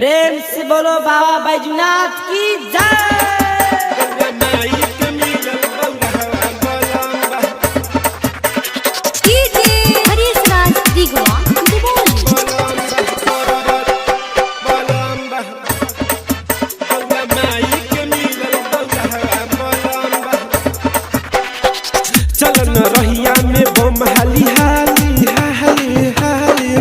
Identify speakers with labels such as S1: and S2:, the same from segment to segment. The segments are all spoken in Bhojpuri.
S1: प्रेम से बोलो बाबा बैजनाथ की जय।
S2: चलन रहिया में बम हाली हाली हाली हाली,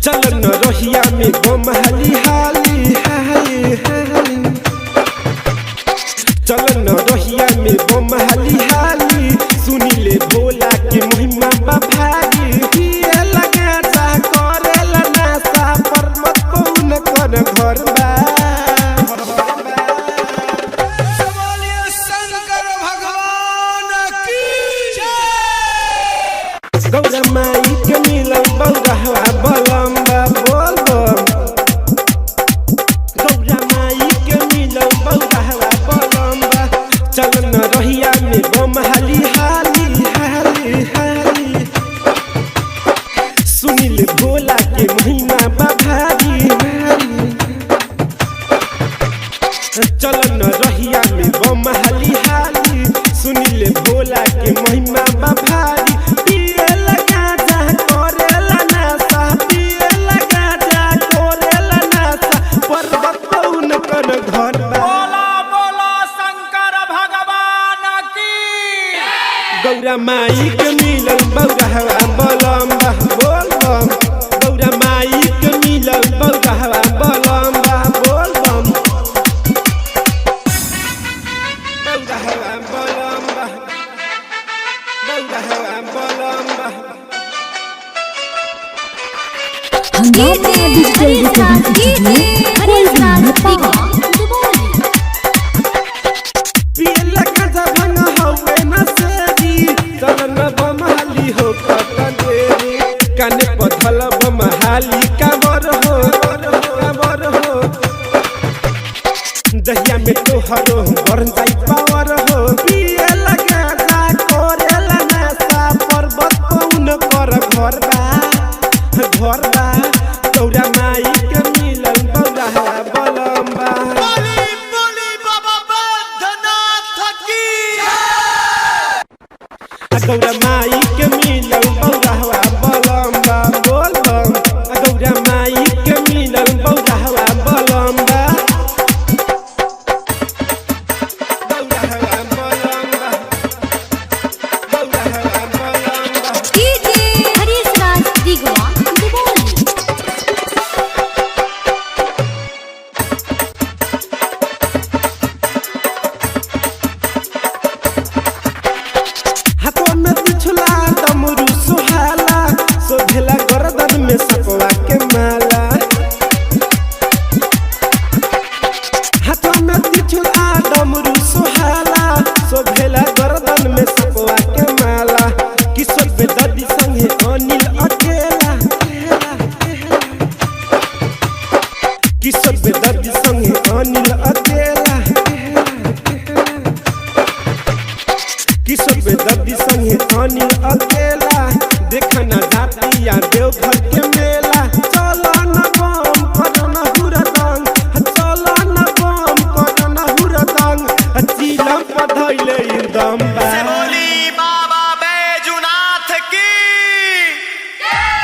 S2: चलन रहिया में बम हाली हाली हाली हाली, चलन रहिया में बम हाली हाली। सुनीले भोला के महिमा बा भारी, किए लगा जा करेला नासा पर्वत पौन कर घर बा। गौरा माई के मिलन बौरहवा बलम्बा बोल बम, गौरा माई के मिलन बौरहवा बलम्बा। चलन रहिया में बम हाली हाली हाली हाली, सुनील भोला के महिमा बा भारी भारी। चलन रहिया में बम हाली हाली, सुनील भोला के महिमा बा भारी। गौरा माई के मिलन बौरहवा बलम्बा बोल बम, गौरा माई के मिलन बौरहवा बलम्बा बोल बम, बौरहवा बलम्बा बौरहवा बलम्बा। काने पथल बम हाली काबर हो काबर हो, दहिया में तोहरो बरन जाई पावर हो। पिए लगा जा करेला नासा पर्वत पौन कर घर बा घर बा। गौरा माई के मिलन बौरहवा बलम्बा,
S3: बोली बोली बाबा बैजनाथ की जय।
S2: गौरा माई के मिलन बौरहवा बलम्बा बोल बम, गौरा माई के मिलन बौरहवा बलम्बा, बौरहवा बलम्बा बौरहवा बलम्बा। हाथों में बिछुला डमरू सुहाला, सोभेला गर्दन में सपवा के माला। हाथों में बिछुला डमरू सुहाला, सोभेला गर्दन में सपवा के माला। किशोर बेदर्दी संगे अनिल अकेला, किशोर बेदर्दी संगे अनिल अकेला, किशोर बेदर्दी संगे अनिल अकेला। देखा ना जाती या देवघर के मेला, चलो न बम करो न हुरदंग, चलो न बम करो न हुरदंग। चीलम पधैले एकदम
S3: बोली बाबा बैजनाथ की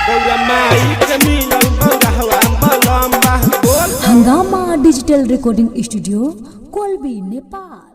S2: गौरा माई के मिलन बौरहवा बलम्बा बोल।
S4: हंगामा डिजिटल रिकॉर्डिंग स्टूडियो, कोलबी, नेपाल।